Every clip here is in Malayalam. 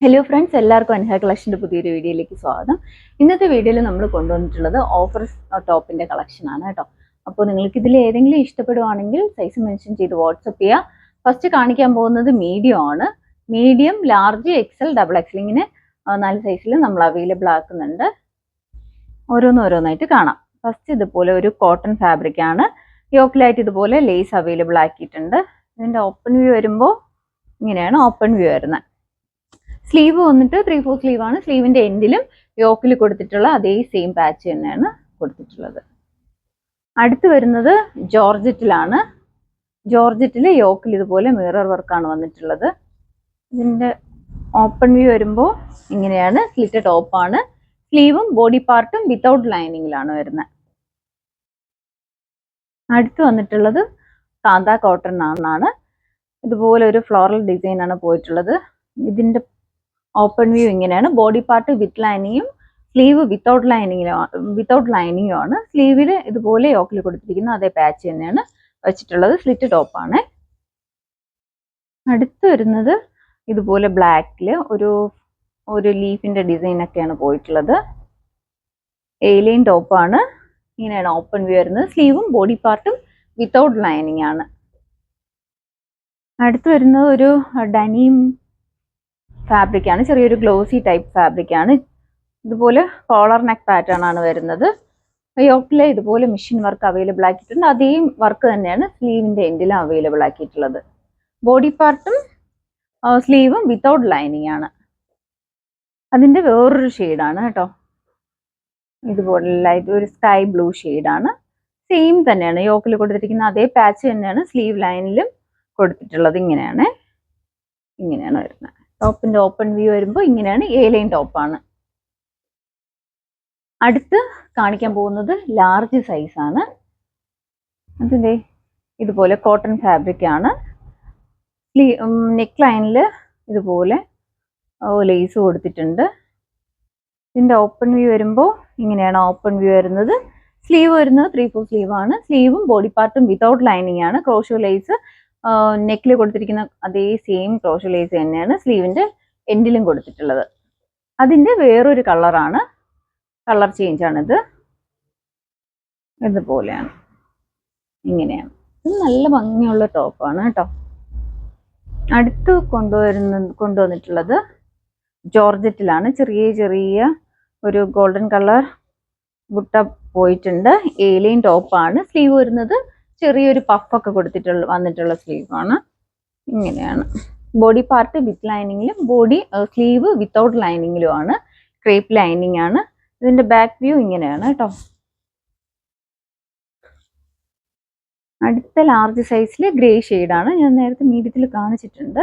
ഹലോ ഫ്രണ്ട്സ്, എല്ലാവർക്കും അൻഹ കളക്ഷൻ്റെ പുതിയൊരു വീഡിയോയിലേക്ക് സ്വാഗതം. ഇന്നത്തെ വീഡിയോയിൽ നമ്മൾ കൊണ്ടുവന്നിട്ടുള്ളത് ഓഫർ ടോപ്പിൻ്റെ കളക്ഷനാണ് കേട്ടോ. അപ്പോൾ നിങ്ങൾക്ക് ഇതിൽ ഏതെങ്കിലും ഇഷ്ടപ്പെടുവാണെങ്കിൽ സൈസ് മെൻഷൻ ചെയ്ത് വാട്സപ്പ് ചെയ്യുക. ഫസ്റ്റ് കാണിക്കാൻ പോകുന്നത് മീഡിയം ആണ്. Medium, large, XL, double XL ഇങ്ങനെ 4 സൈസിൽ നമ്മൾ അവൈലബിൾ ആക്കുന്നുണ്ട്. ഓരോന്നായിട്ട് കാണാം. ഫസ്റ്റ് ഇതുപോലെ ഒരു കോട്ടൺ ഫാബ്രിക് ആണ്. യോക്കിലായിട്ട് ഇതുപോലെ ലേസ് അവൈലബിൾ ആക്കിയിട്ടുണ്ട്. ഇതിൻ്റെ ഓപ്പൺ വ്യൂ വരുമ്പോൾ ഇങ്ങനെയാണ് ഓപ്പൺ വ്യൂ വരുന്നത്. സ്ലീവ് വന്നിട്ട് 3/4 സ്ലീവ് ആണ്. സ്ലീവിന്റെ എൻഡിലും യോക്കിൽ കൊടുത്തിട്ടുള്ള അതേ സെയിം പാച്ച് തന്നെയാണ് കൊടുത്തിട്ടുള്ളത്. അടുത്ത് വരുന്നത് ജോർജറ്റിലാണ്. ജോർജറ്റിൽ യോക്കിൽ ഇതുപോലെ മിറർ വർക്കാണ് വന്നിട്ടുള്ളത്. ഇതിന്റെ ഓപ്പൺ വ്യൂ വരുമ്പോൾ ഇങ്ങനെയാണ്. സ്ലിറ്റ് ടോപ്പാണ്. സ്ലീവും ബോഡി പാർട്ടും വിത്തൗട്ട് ലൈനിങ്ങിലാണ് വരുന്നത്. അടുത്ത് വന്നിട്ടുള്ളത് കാന്ത കോട്ടൺ ആണ്. ഇതുപോലെ ഒരു ഫ്ലോറൽ ഡിസൈൻ ആണ് പോയിട്ടുള്ളത്. ഇതിന്റെ ഓപ്പൺ വ്യൂ ഇങ്ങനെയാണ്. ബോഡി പാർട്ട് വിത്ത് ലൈനിങ്ങും സ്ലീവ് വിത്തൗട്ട് ലൈനിങ്ങും ആണ്. സ്ലീവിൽ ഇതുപോലെ യോക്കിൽ കൊടുത്തിരിക്കുന്ന അതേ പാച്ച് തന്നെയാണ് വെച്ചിട്ടുള്ളത്. സ്ലിറ്റ് ടോപ്പാണ്. അടുത്ത് വരുന്നത് ഇതുപോലെ ബ്ലാക്കിൽ ഒരു ലീഫിന്റെ ഡിസൈൻ ഒക്കെയാണ് പോയിട്ടുള്ളത്. എയിലൈൻ ടോപ്പാണ്. ഇങ്ങനെയാണ് ഓപ്പൺ വ്യൂ വരുന്നത്. സ്ലീവും ബോഡി പാർട്ടും വിത്തൗട്ട് ലൈനിങ് ആണ്. അടുത്ത് വരുന്നത് ഒരു ഡനിം ഫാബ്രിക് ആണ്. ചെറിയൊരു ഗ്ലോസി ടൈപ്പ് ഫാബ്രിക് ആണ്. ഇതുപോലെ കോളർ നെക്ക് പാറ്റേൺ ആണ് വരുന്നത്. യോക്കിലെ ഇതുപോലെ മെഷീൻ വർക്ക് അവൈലബിൾ ആക്കിയിട്ടുണ്ട്. അതേ വർക്ക് തന്നെയാണ് സ്ലീവിന്റെ എൻഡിലും അവൈലബിൾ ആക്കിയിട്ടുള്ളത്. ബോഡി പാർട്ടും സ്ലീവും വിത്തൗട്ട് ലൈനിങ് ആണ്. അതിന്റെ വേറൊരു ഷെയ്ഡാണ് കേട്ടോ. ഇതുപോലെ ലൈറ്റ് ഒരു സ്കൈ ബ്ലൂ ഷെയ്ഡാണ്. സെയിം തന്നെയാണ്. യോക്കിൽ കൊടുത്തിരിക്കുന്ന അതേ പാച്ച് തന്നെയാണ് സ്ലീവ് ലൈനിലും കൊടുത്തിട്ടുള്ളത്. ഇങ്ങനെയാണ് വരുന്നത്. ടോപ്പിന്റെ ഓപ്പൺ വ്യൂ വരുമ്പോൾ ഇങ്ങനെയാണ്. എ-ലൈൻ ടോപ്പാണ്. അടുത്ത് കാണിക്കാൻ പോകുന്നത് ലാർജ് സൈസ് ആണ്. അതിന്റെ ഇതുപോലെ കോട്ടൺ ഫാബ്രിക് ആണ്. നെക്ക് ലൈനിൽ ഇതുപോലെ ലേസ് കൊടുത്തിട്ടുണ്ട്. ഇതിന്റെ ഓപ്പൺ വ്യൂ വരുമ്പോൾ ഇങ്ങനെയാണ് ഓപ്പൺ വ്യൂ വരുന്നത്. സ്ലീവ് വരുന്നത് 3/4 സ്ലീവ് ആണ്. സ്ലീവും ബോഡി പാർട്ടും വിത്തൗട്ട് ലൈനിങ് ആണ്. ക്രോഷോ ലേസ് നെക്കിൽ കൊടുത്തിരിക്കുന്ന അതേ സെയിം ക്രോഷോ ലേസ് തന്നെയാണ് സ്ലീവിന്റെ എൻഡിലും കൊടുത്തിട്ടുള്ളത്. അതിന്റെ വേറൊരു കളറാണ്. കളർ ചേഞ്ച് ആണിത്. ഇതുപോലെയാണ്. ഇങ്ങനെയാണ്. ഇത് നല്ല ഭംഗിയുള്ള ടോപ്പാണ് കേട്ടോ. അടുത്ത് കൊണ്ടുവന്നിട്ടുള്ളത് ജോർജറ്റിലാണ്. ചെറിയ ഒരു ഗോൾഡൻ കളർ ബുട്ട പോയിട്ടുണ്ട്. എ-ലൈൻ ടോപ്പാണ്. സ്ലീവ് വരുന്നത് ചെറിയൊരു പഫൊക്കെ വന്നിട്ടുള്ള സ്ലീവാണ്. ഇങ്ങനെയാണ്. ബോഡി പാർട്ട് വിത്ത് ലൈനിങ്ങിലും സ്ലീവ് വിത്തൗട്ട് ലൈനിങ്ങിലും ആണ്. ക്രേപ്പ് ലൈനിങ് ആണ്. ഇതിന്റെ ബാക്ക് വ്യൂ ഇങ്ങനെയാണ് കേട്ടോ. അടുത്ത ലാർജ് സൈസിൽ ഗ്രേ ഷെയ്ഡാണ്. ഞാൻ നേരത്തെ മീഡിയത്തിൽ കാണിച്ചിട്ടുണ്ട്.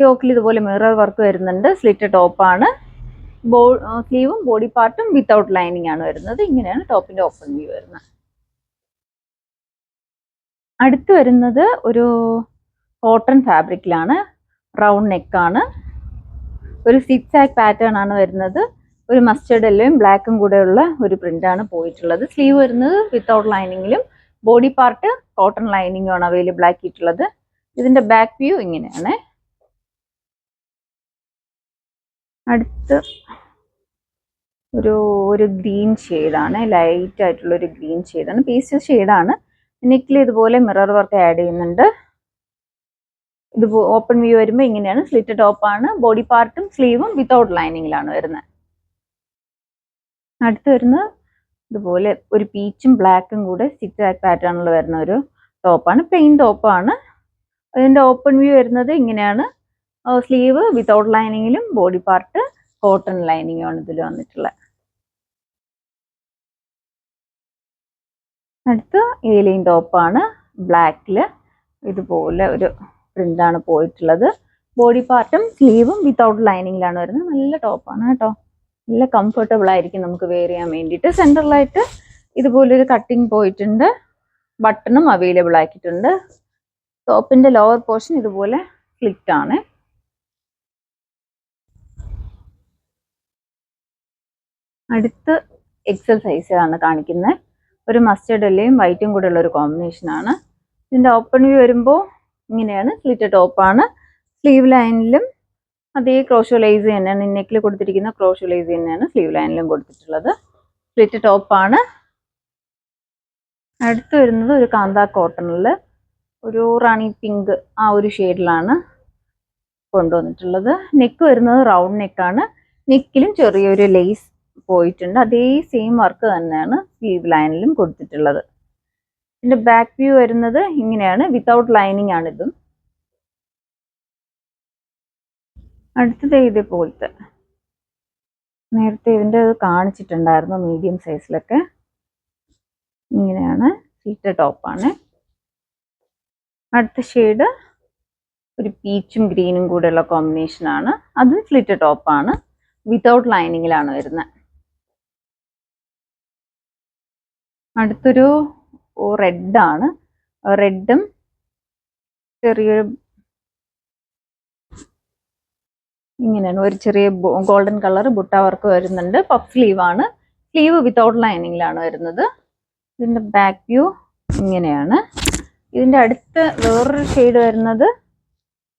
യോക്കിൽ ഇതുപോലെ മിറർ വർക്ക് വരുന്നുണ്ട്. സ്ലിറ്റ് ടോപ്പാണ്. സ്ലീവും ബോഡി പാർട്ടും വിത്തൗട്ട് ലൈനിങ് ആണ് വരുന്നത്. ഇങ്ങനെയാണ് ടോപ്പിന്റെ ഓപ്പൺ വ്യൂ വരുന്നത്. അടുത്ത് വരുന്നത് ഒരു കോട്ടൺ ഫാബ്രിക്കിലാണ്. റൗണ്ട് നെക്കാണ്. ഒരു സിക്സ് ആക്ക് പാറ്റേൺ ആണ് വരുന്നത്. ഒരു മസ്റ്റേർഡ് യെല്ലോയും ബ്ലാക്കും കൂടെയുള്ള ഒരു പ്രിന്റ് ആണ് പോയിട്ടുള്ളത്. സ്ലീവ് വരുന്നത് വിത്തൗട്ട് ലൈനിങ്ങിലും ബോഡി പാർട്ട് കോട്ടൺ ലൈനിങ്ങും ആണ് അവൈലബിൾ ആക്കിയിട്ടുള്ളത്. ഇതിന്റെ ബാക്ക് വ്യൂ ഇങ്ങനെയാണ്. അടുത്ത് ഒരു ഗ്രീൻ ഷെയ്ഡാണ്. ലൈറ്റ് ആയിട്ടുള്ള ഒരു ഗ്രീൻ ഷെയ്ഡാണ്. പേസ്റ്റൽ ഷെയ്ഡാണ്. നെക്കിൽ ഇതുപോലെ മിറർ വർക്ക് ആഡ് ചെയ്യുന്നുണ്ട്. ഇത് ഓപ്പൺ വ്യൂ വരുമ്പോൾ ഇങ്ങനെയാണ്. സ്ലിറ്റ് ടോപ്പാണ്. ബോഡി പാർട്ടും സ്ലീവും വിത്തൗട്ട് ലൈനിങ്ങിലാണ് വരുന്നത്. അടുത്ത് വരുന്നത് ഇതുപോലെ ഒരു പീച്ചും ബ്ലാക്കും കൂടെ സിക്സ് ആക്ക് പാറ്റേണിൽ വരുന്ന ഒരു ടോപ്പാണ്. പ്ലെയിൻ ടോപ്പാണ്. അതിന്റെ ഓപ്പൺ വ്യൂ വരുന്നത് ഇങ്ങനെയാണ്. സ്ലീവ് വിത്തൗട്ട് ലൈനിങ്ങിലും ബോഡി പാർട്ട് കോട്ടൺ ലൈനിങ്ങും ആണ് ഇതിൽ വന്നിട്ടുള്ളത്. അടുത്ത് എ-ലൈൻ ടോപ്പാണ്. ബ്ലാക്കില് ഇതുപോലെ ഒരു പ്രിന്റാണ് പോയിട്ടുള്ളത്. ബോഡി പാർട്ടും സ്ലീവും വിത്തൗട്ട് ലൈനിങ്ങിലാണ് വരുന്നത്. നല്ല ടോപ്പാണ് കേട്ടോ. നല്ല കംഫർട്ടബിൾ ആയിരിക്കും നമുക്ക് വെയർ ചെയ്യാൻ വേണ്ടിയിട്ട്. സെൻറ്ററിലായിട്ട് ഇതുപോലൊരു കട്ടിങ് പോയിട്ടുണ്ട്. ബട്ടണും അവൈലബിൾ ആക്കിയിട്ടുണ്ട്. ടോപ്പിന്റെ ലോവർ പോർഷൻ ഇതുപോലെ സ്ലിറ്റ് ആണ്. അടുത്ത് എക്സൽ സൈസാണ് കാണിക്കുന്നത്. ഒരു മസ്റ്റേർഡ് യെല്ലോയും വൈറ്റും കൂടെ ഉള്ള ഒരു കോമ്പിനേഷൻ ആണ്. ഇതിന്റെ ഓപ്പൺ വ്യൂ വരുമ്പോൾ ഇങ്ങനെയാണ്. സ്ലിറ്റ് ടോപ്പാണ്. സ്ലീവ് ലൈനിലും അതേ ക്രോഷോ ലേസ് തന്നെയാണ് നെക്കിൽ കൊടുത്തിരിക്കുന്ന ക്രോഷോ ലേസ് തന്നെയാണ് സ്ലീവ് ലൈനിലും കൊടുത്തിട്ടുള്ളത്. സ്ലിറ്റ് ടോപ്പാണ്. അടുത്ത് വരുന്നത് ഒരു കാന്ത കോട്ടണിൽ ഒരു റാണി പിങ്ക് ആ ഒരു ഷെയ്ഡിലാണ് കൊണ്ടുവന്നിട്ടുള്ളത്. നെക്ക് വരുന്നത് റൗണ്ട് നെക്കാണ്. നെക്കിലും ചെറിയൊരു ലേസ് പോയിട്ടുണ്ട്. അതേ സെയിം വർക്ക് തന്നെയാണ് സ്ലീവ് ലൈനിലും കൊടുത്തിട്ടുള്ളത്. ഇതിന്റെ ബാക്ക് വ്യൂ വരുന്നത് ഇങ്ങനെയാണ്, വിത്തൗട്ട് ലൈനിങ് ആണ് ഇതും. അടുത്തത് ഇതേപോലത്തെ നേരത്തെ ഇതിൻ്റെ കാണിച്ചിട്ടുണ്ടായിരുന്നു മീഡിയം സൈസിലൊക്കെ. ഇങ്ങനെയാണ്, സ്ലിറ്റ് ടോപ്പാണ്. അടുത്ത ഷെയ്ഡ് ഒരു പീച്ചും ഗ്രീനും കൂടെയുള്ള കോമ്പിനേഷൻ ആണ്. അത് സ്ലിറ്റ് ടോപ്പാണ്, വിത്തൗട്ട് ലൈനിങ്ങിലാണ് വരുന്നത്. അടുത്തൊരു റെഡാണ്. റെഡും ചെറിയൊരു ഇങ്ങനെയാണ്, ഒരു ചെറിയ ഗോൾഡൻ കളർ ബുട്ട വർക്ക് വരുന്നുണ്ട്. പഫ് സ്ലീവ് ആണ്. സ്ലീവ് വിത്തൗട്ട് ലൈനിങ്ങിലാണ് വരുന്നത്. ഇതിന്റെ ബാക്ക് വ്യൂ ഇങ്ങനെയാണ്. ഇതിന്റെ അടുത്ത് വേറൊരു ഷെയ്ഡ് വരുന്നത്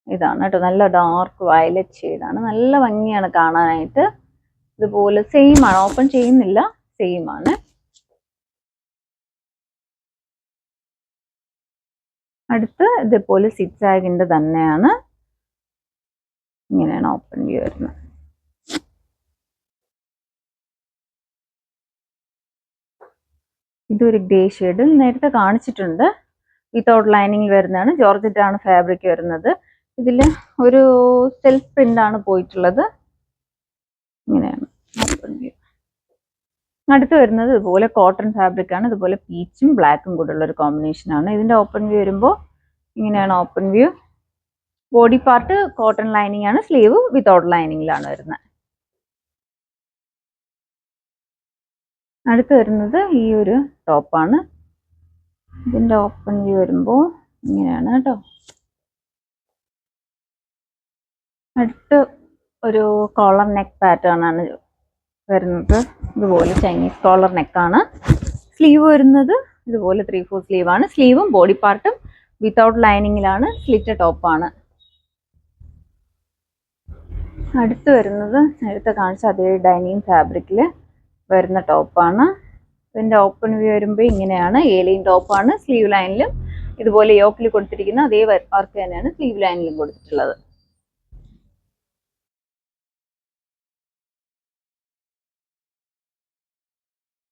ഇതാണ് കേട്ടോ, നല്ല ഡാർക്ക് വയലറ്റ് ഷെയ്ഡാണ്. നല്ല ഭംഗിയാണ് കാണാനായിട്ട്. ഇതുപോലെ സെയിം ആണ്, ഓപ്പൺ ചെയ്യുന്നില്ല, സെയിം ആണ്. അടുത്ത് ഇതേപോലെ സിക്സാഗിന്റെ തന്നെയാണ്. ഇങ്ങനെയാണ് ഓപ്പൺ വ്യൂ വരുന്നത്. ഇതൊരു ഗ്രേ ഷെയ്ഡ് നേരത്തെ കാണിച്ചിട്ടുണ്ട്. വിത്തൗട്ട് ലൈനിങ് വരുന്നതാണ്. ജോർജറ്റ് ആണ് ഫാബ്രിക് വരുന്നത്. ഇതിൽ ഒരു സെൽഫ് പ്രിന്റ് ആണ് പോയിട്ടുള്ളത്. ഇങ്ങനെയാണ് ഓപ്പൺ വ്യൂ. അടുത്ത് വരുന്നത് ഇതുപോലെ കോട്ടൺ ഫാബ്രിക് ആണ്. ഇതുപോലെ പീച്ചും ബ്ലാക്കും കൂടെ ഉള്ള ഒരു കോമ്പിനേഷൻ ആണ്. ഇതിന്റെ ഓപ്പൺ വ്യൂ വരുമ്പോൾ ഇങ്ങനെയാണ് open view. Body part cotton lining ആണ്. സ്ലീവ് വിത്തൗട്ട് ലൈനിങ്ങിലാണ് വരുന്നത്. അടുത്ത് വരുന്നത് ഈ ഒരു ടോപ്പാണ്. ഇതിന്റെ ഓപ്പൺ വ്യൂ വരുമ്പോൾ ഇങ്ങനെയാണ് കേട്ടോ. അടുത്ത് ഒരു കോളർ നെക്ക് പാറ്റേൺ ആണ് വരുന്നത്. ഇതുപോലെ ചൈനീസ് കോളർ നെക്കാണ്. സ്ലീവ് വരുന്നത് ഇതുപോലെ 3/4 സ്ലീവ് ആണ്. സ്ലീവും ബോഡി പാർട്ടും വിത്തൗട്ട് ലൈനിങ്ങിലാണ്. സ്ലിറ്റ് ടോപ്പാണ്. അടുത്ത് വരുന്നത് നേരത്തെ കാണിച്ച അതേ ഡൈനിങ് ഫാബ്രിക്കിൽ വരുന്ന ടോപ്പാണ്. ഇതിന്റെ ഓപ്പൺ വ്യൂ വരുമ്പോൾ ഇങ്ങനെയാണ്. ഏലൈൻ ടോപ്പാണ്. സ്ലീവ് ലൈനിലും ഇതുപോലെ യോക്കിൽ കൊടുത്തിരിക്കുന്ന അതേ വർക്ക് തന്നെയാണ് സ്ലീവ് ലൈനിലും കൊടുത്തിട്ടുള്ളത്.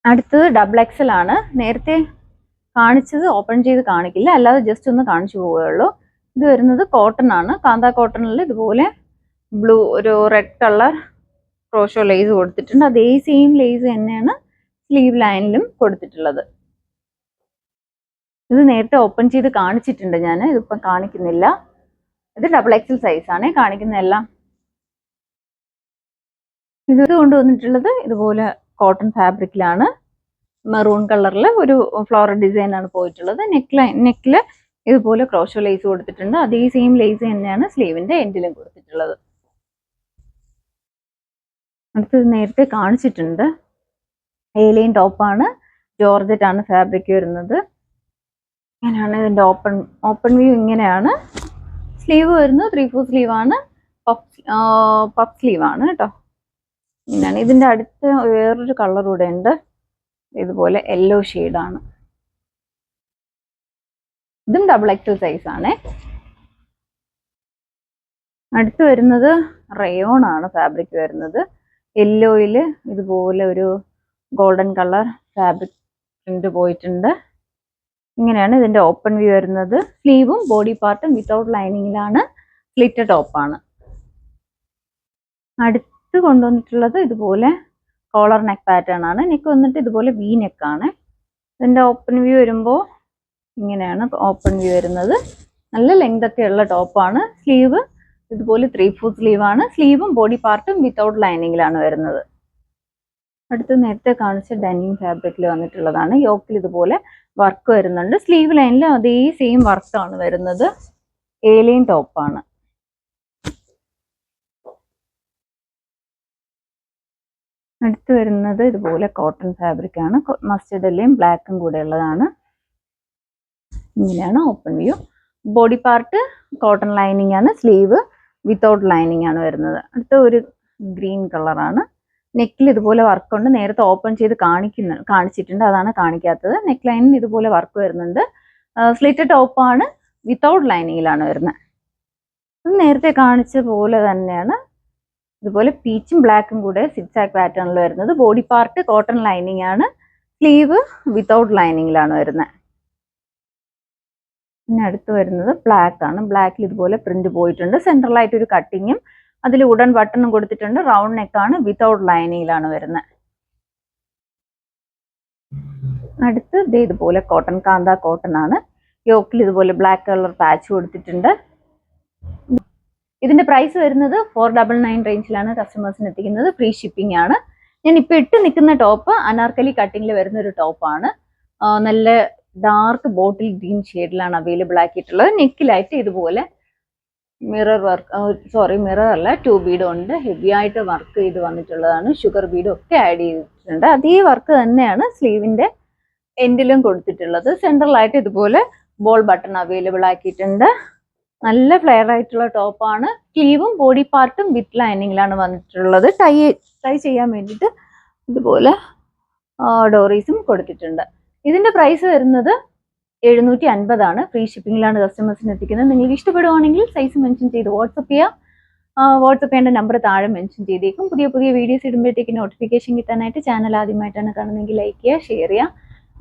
അടുത്തത് ഡബിൾ എക്സൽ ആണ്. നേരത്തെ കാണിച്ചത് ഓപ്പൺ ചെയ്ത് കാണിക്കില്ല, അല്ലാതെ ജസ്റ്റ് ഒന്ന് കാണിച്ചു പോവുകയുള്ളൂ. ഇത് വരുന്നത് കോട്ടൺ ആണ്. കാന്ത കോട്ടണിൽ ഇതുപോലെ ബ്ലൂ ഒരു റെഡ് കളർ ക്രോഷോ ലേസ് കൊടുത്തിട്ടുണ്ട്. അതേ സെയിം ലേസ് തന്നെയാണ് സ്ലീവ് ലൈനിലും കൊടുത്തിട്ടുള്ളത്. ഇത് നേരത്തെ ഓപ്പൺ ചെയ്ത് കാണിച്ചിട്ടുണ്ട് ഞാൻ, ഇതിപ്പം കാണിക്കുന്നില്ല. ഇത് ഡബിൾ എക്സൽ സൈസ് ആണ് കാണിക്കുന്നതെല്ലാം. ഇത് കൊണ്ടുവന്നിട്ടുള്ളത് ഇതുപോലെ കോട്ടൺ ഫാബ്രിക്കിലാണ്. മെറൂൺ കളറിൽ ഒരു ഫ്ലോറൽ ഡിസൈൻ ആണ് പോയിട്ടുള്ളത്. നെക്കില് ഇതുപോലെ ക്രോഷോ ലേസ് കൊടുത്തിട്ടുണ്ട്. അതേ സെയിം ലേസ് തന്നെയാണ് സ്ലീവിന്റെ എൻഡിലും കൊടുത്തിട്ടുള്ളത്. അടുത്തത് നേരത്തെ കാണിച്ചിട്ടുണ്ട്. ഏലൈൻ ടോപ്പാണ്. ജോർജറ്റ് ആണ് ഫാബ്രിക് വരുന്നത്. ഇങ്ങനെയാണ് ഇതിന്റെ ഓപ്പൺ വ്യൂ. ഇങ്ങനെയാണ്. സ്ലീവ് വരുന്നത് 3/4 സ്ലീവ് ആണ്. പഫ് സ്ലീവ് ആണ് കേട്ടോ. ഇങ്ങനെയാണ്. ഇതിന്റെ അടുത്ത് വേറൊരു കളർ കൂടെ ഉണ്ട്. ഇതുപോലെ യെല്ലോ ഷെയ്ഡാണ്. ഇതും ഡബിൾ എക്സൽ സൈസ് ആണ്. അടുത്ത് വരുന്നത് റയോൺ ആണ് ഫാബ്രിക് വരുന്നത്. യെല്ലോയിൽ ഇതുപോലെ ഒരു ഗോൾഡൻ കളർ ഫാബ്രിക് പ്രിന്റ് പോയിട്ടുണ്ട്. ഇങ്ങനെയാണ് ഇതിന്റെ ഓപ്പൺ വ്യൂ വരുന്നത്. സ്ലീവും ബോഡി പാർട്ടും വിത്തൗട്ട് ലൈനിങ്ങിലാണ്. സ്ലിറ്റ് ടോപ്പാണ്. അടുത്ത് കൊണ്ടുവന്നിട്ടുള്ളത് ഇതുപോലെ കോളർ നെക്ക് പാറ്റേൺ ആണ്. നെക്ക് വന്നിട്ട് ഇതുപോലെ വി നെക്കാണ്. ഇതിന്റെ ഓപ്പൺ വ്യൂ വരുമ്പോൾ ഇങ്ങനെയാണ് ഓപ്പൺ വ്യൂ വരുന്നത്. നല്ല ലെങ്ത് ഒക്കെ ഉള്ള ടോപ്പാണ്. സ്ലീവ് ഇതുപോലെ 3/4 സ്ലീവ് ആണ്. സ്ലീവും ബോഡി പാർട്ടും വിത്തൗട്ട് ലൈനിങ്ങിലാണ് വരുന്നത്. അടുത്ത് നേരത്തെ കാണിച്ച ഡെനിം ഫാബ്രിക്കിൽ വന്നിട്ടുള്ളതാണ്. യോക്കിൽ ഇതുപോലെ വർക്ക് വരുന്നുണ്ട്. സ്ലീവ് ലൈനിൽ അതേ സെയിം വർക്കാണ് വരുന്നത്. ഏലൈൻ ടോപ്പാണ്. അടുത്ത് വരുന്നത് ഇതുപോലെ കോട്ടൺ ഫാബ്രിക് ആണ്. മസ്റ്റർഡിലെയും ബ്ലാക്കും കൂടെ ഉള്ളതാണ്. ഇങ്ങനെയാണ് open view. Body part cotton lining ആണ്. സ്ലീവ് വിത്തൗട്ട് ലൈനിങ് ആണ് വരുന്നത്. അടുത്ത ഒരു ഗ്രീൻ കളറാണ്. നെക്കിൽ ഇതുപോലെ വർക്കുണ്ട്. നേരത്തെ ഓപ്പൺ ചെയ്ത് കാണിച്ചിട്ടുണ്ട്, അതാണ് കാണിക്കാത്തത്. നെക്ക് ലൈനിന് ഇതുപോലെ വർക്ക് വരുന്നുണ്ട്. സ്ലിറ്റ് ടോപ്പാണ്, വിത്തൗട്ട് ലൈനിങ്ങിലാണ് വരുന്നത്. ഇത് നേരത്തെ കാണിച്ച പോലെ തന്നെയാണ്. ഇതുപോലെ പീച്ചും ബ്ലാക്കും കൂടെ സിക്സാക് പാറ്റേണിൽ വരുന്നത്. ബോഡി പാർട്ട് കോട്ടൺ ലൈനിങ് ആണ്. സ്ലീവ് വിത്തൗട്ട് ലൈനിങ്ങിലാണ് വരുന്നത്. പിന്നെ അടുത്ത് വരുന്നത് ബ്ലാക്ക് ആണ്. ബ്ലാക്കിൽ ഇതുപോലെ പ്രിന്റ് പോയിട്ടുണ്ട്. സെൻട്രലായിട്ട് ഒരു കട്ടിങ്ങും അതിൽ ഉടൻ ബട്ടണും കൊടുത്തിട്ടുണ്ട്. റൗണ്ട് നെക്കാണ്, വിത്തൗട്ട് ലൈനിങ്ങിലാണ് വരുന്നത്. അടുത്ത് ഇതുപോലെ കോട്ടൺ, കാന്ത കോട്ടൺ ആണ്. യോക്കിൽ ഇതുപോലെ ബ്ലാക്ക് കളർ പാച്ച് കൊടുത്തിട്ടുണ്ട്. ഇതിന്റെ പ്രൈസ് വരുന്നത് 499 റേഞ്ചിലാണ് കസ്റ്റമേഴ്സിന് എത്തിക്കുന്നത്. ഫ്രീ ഷിപ്പിംഗ് ആണ്. ഞാൻ ഇപ്പൊ ഇട്ട് നിൽക്കുന്ന ടോപ്പ് അനാർക്കലി കട്ടിങ്ങിൽ വരുന്ന ഒരു ടോപ്പാണ്. നല്ല ഡാർക്ക് ബോട്ടിൽ ഗ്രീൻ ഷെയ്ഡിലാണ് അവൈലബിൾ ആക്കിയിട്ടുള്ളത്. നെക്കിലായിട്ട് ഇതുപോലെ മിറർ അല്ല, 2 ബീഡ് ഉണ്ട്. ഹെവി ആയിട്ട് വർക്ക് ചെയ്ത് വന്നിട്ടുള്ളതാണ്. ഷുഗർ ബീഡും ഒക്കെ ആഡ് ചെയ്തിട്ടുണ്ട്. അതേ വർക്ക് തന്നെയാണ് സ്ലീവിന്റെ എൻഡിലും കൊടുത്തിട്ടുള്ളത്. സെൻട്രലായിട്ട് ഇതുപോലെ ബോൾ ബട്ടൺ അവൈലബിൾ ആക്കിയിട്ടുണ്ട്. നല്ല ഫ്ലെയർ ആയിട്ടുള്ള ടോപ്പാണ്. സ്ലീവും ബോഡി പാർട്ടും വിത്ത് ലൈനിങ്ങിലാണ് വന്നിട്ടുള്ളത്. ടൈ ചെയ്യാൻ വേണ്ടിയിട്ട് ഇതുപോലെ ഡോറീസും കൊടുത്തിട്ടുണ്ട്. ഇതിന്റെ പ്രൈസ് വരുന്നത് 750 ആണ്. ഫ്രീ ഷിപ്പിംഗിലാണ് കസ്റ്റമേഴ്സിന് എത്തിക്കുന്നത്. നിങ്ങൾക്ക് ഇഷ്ടപ്പെടുവാണെങ്കിൽ സൈസ് മെൻഷൻ ചെയ്ത് വാട്സപ്പ് ചെയ്യാം. വാട്സപ്പ് ചെയ്യേണ്ട നമ്പർ താഴെ മെൻഷൻ ചെയ്തേക്കും. പുതിയ വീഡിയോസ് ഇടുമ്പോഴത്തേക്ക് നോട്ടിഫിക്കേഷൻ കിട്ടാനായിട്ട് ചാനൽ ആദ്യമായിട്ടാണ് കാണുന്നതെങ്കിൽ ലൈക്ക് ചെയ്യുക, ഷെയർ ചെയ്യുക,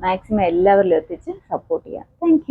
മാക്സിമം എല്ലാവരിലും എത്തിച്ച് സപ്പോർട്ട് ചെയ്യുക. താങ്ക്